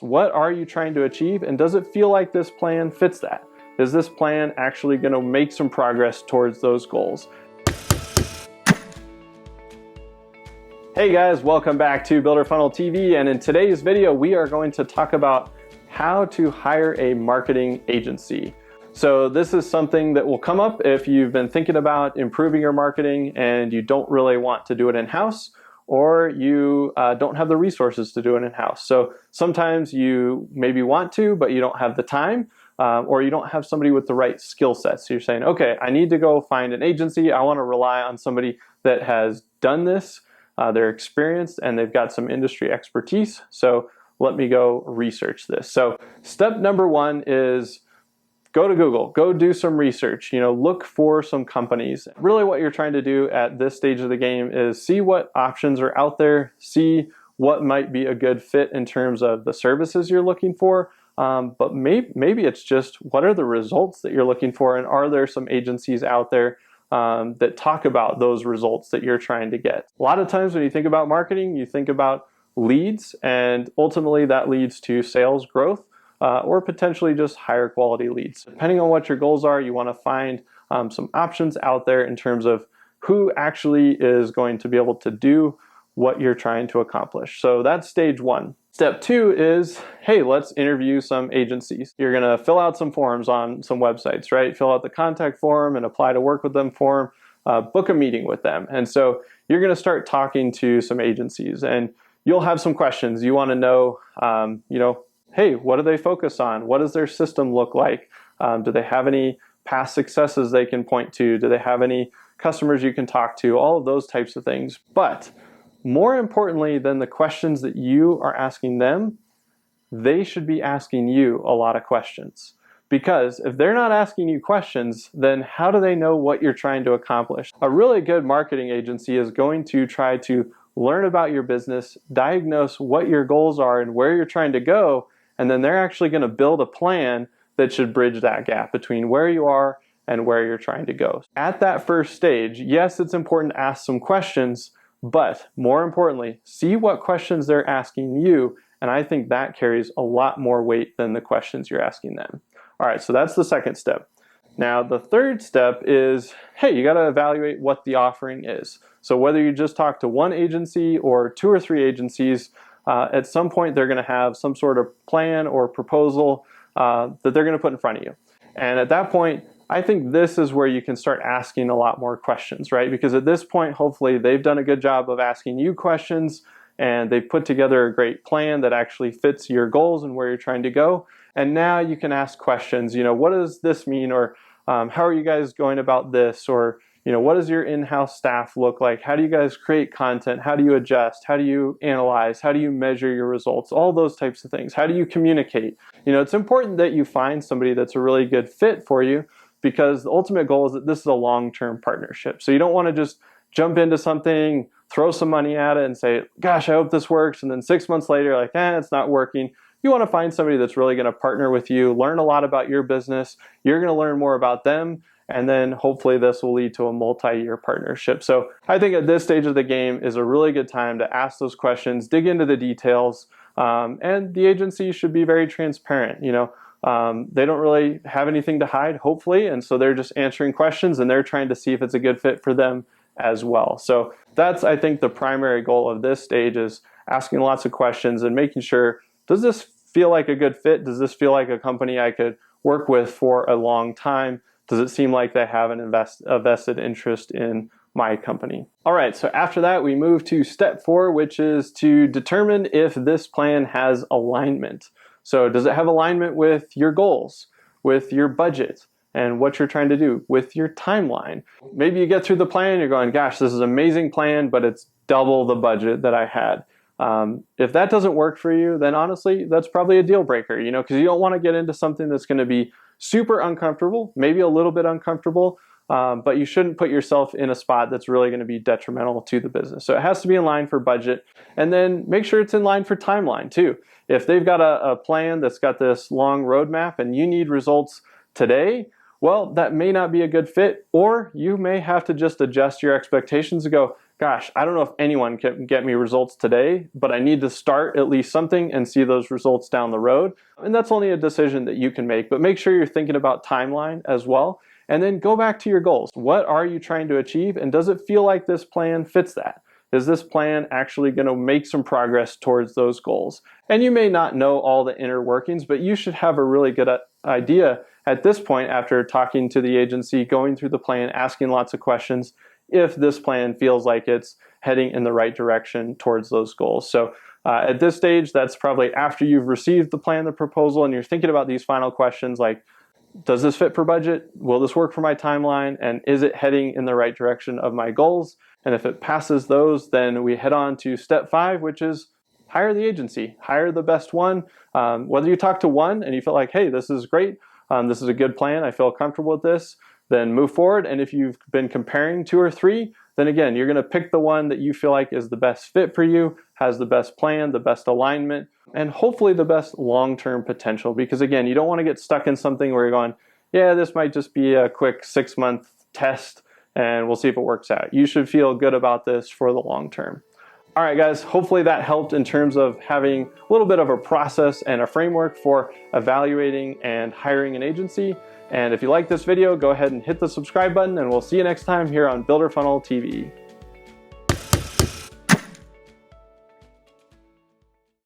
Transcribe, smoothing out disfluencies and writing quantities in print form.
What are you trying to achieve, and does it feel like this plan fits that? Is this plan actually going to make some progress towards those goals? Hey guys, welcome back to Builder Funnel TV, and in today's video we are going to talk about how to hire a marketing agency. So this is something that will come up if you've been thinking about improving your marketing and you don't really want to do it in-house, or you don't have the resources to do it in-house. So sometimes you maybe want to, but you don't have the time, or you don't have somebody with the right skill set. So you're saying, okay, I need to go find an agency. I want to rely on somebody that has done this, they're experienced, and they've got some industry expertise. So let me go research this. So step number one is go to Google, go do some research, look for some companies. Really what you're trying to do at this stage of the game is see what options are out there, see what might be a good fit in terms of the services you're looking for, but maybe it's just what are the results that you're looking for, and are there some agencies out there that talk about those results that you're trying to get. A lot of times when you think about marketing, you think about leads, and ultimately that leads to sales growth. Or potentially just higher quality leads. Depending on what your goals are, you want to find some options out there in terms of who actually is going to be able to do what you're trying to accomplish. So that's stage one. Step two is, hey, let's interview some agencies. You're going to fill out some forms on some websites, right? Fill out the contact form and apply to work with them form, book a meeting with them. And so you're going to start talking to some agencies, and you'll have some questions. You want to know, hey, what do they focus on? What does their system look like? Do they have any past successes they can point to? Do they have any customers you can talk to? All of those types of things. But more importantly than the questions that you are asking them, they should be asking you a lot of questions. Because if they're not asking you questions, then how do they know what you're trying to accomplish? A really good marketing agency is going to try to learn about your business, diagnose what your goals are and where you're trying to go, and then they're actually going to build a plan that should bridge that gap between where you are and where you're trying to go. At that first stage, yes, it's important to ask some questions, but more importantly, see what questions they're asking you, and I think that carries a lot more weight than the questions you're asking them. All right, so that's the second step. Now, the third step is, hey, you got to evaluate what the offering is. So whether you just talk to one agency or two or three agencies, at some point they're going to have some sort of plan or proposal that they're going to put in front of you. And at that point, I think this is where you can start asking a lot more questions, right? Because at this point, hopefully they've done a good job of asking you questions, and they've put together a great plan that actually fits your goals and where you're trying to go. And now you can ask questions, what does this mean? Or how are you guys going about this? Or what does your in-house staff look like? How do you guys create content? How do you adjust? How do you analyze? How do you measure your results? All those types of things. How do you communicate? It's important that you find somebody that's a really good fit for you, because the ultimate goal is that this is a long-term partnership. So you don't want to just jump into something, throw some money at it and say, gosh, I hope this works. And then 6 months later, you're like, it's not working. You want to find somebody that's really going to partner with you, learn a lot about your business. You're going to learn more about them. And then hopefully this will lead to a multi-year partnership. So I think at this stage of the game is a really good time to ask those questions, dig into the details, and the agency should be very transparent. They don't really have anything to hide, hopefully, and so they're just answering questions, and they're trying to see if it's a good fit for them as well. So that's, I think, the primary goal of this stage, is asking lots of questions and making sure, does this feel like a good fit? Does this feel like a company I could work with for a long time? Does it seem like they have a vested interest in my company? All right, so after that, we move to step 4, which is to determine if this plan has alignment. So does it have alignment with your goals, with your budget, and what you're trying to do, with your timeline? Maybe you get through the plan, you're going, gosh, this is an amazing plan, but it's double the budget that I had. If that doesn't work for you, then honestly, that's probably a deal breaker, because you don't want to get into something that's going to be super uncomfortable, maybe a little bit uncomfortable, but you shouldn't put yourself in a spot that's really going to be detrimental to the business. So it has to be in line for budget, and then make sure it's in line for timeline too. If they've got a plan that's got this long roadmap and you need results today, well, that may not be a good fit, or you may have to just adjust your expectations and go, gosh, I don't know if anyone can get me results today, but I need to start at least something and see those results down the road. And that's only a decision that you can make, but make sure you're thinking about timeline as well. And then go back to your goals. What are you trying to achieve? And does it feel like this plan fits that? Is this plan actually going to make some progress towards those goals? And you may not know all the inner workings, but you should have a really good idea at this point after talking to the agency, going through the plan, asking lots of questions, if this plan feels like it's heading in the right direction towards those goals. So at this stage, that's probably after you've received the plan, the proposal, and you're thinking about these final questions like, does this fit for budget? Will this work for my timeline? And is it heading in the right direction of my goals? And if it passes those, then we head on to step 5, which is hire the agency, hire the best one. Whether you talk to one and you feel like, hey, this is great, this is a good plan, I feel comfortable with this, then move forward. And if you've been comparing 2 or 3, then again, you're going to pick the one that you feel like is the best fit for you, has the best plan, the best alignment, and hopefully the best long-term potential. Because again, you don't want to get stuck in something where you're going, yeah, this might just be a quick 6-month test and we'll see if it works out. You should feel good about this for the long term. All right, guys, hopefully that helped in terms of having a little bit of a process and a framework for evaluating and hiring an agency. And if you like this video, go ahead and hit the subscribe button, and we'll see you next time here on Builder Funnel TV.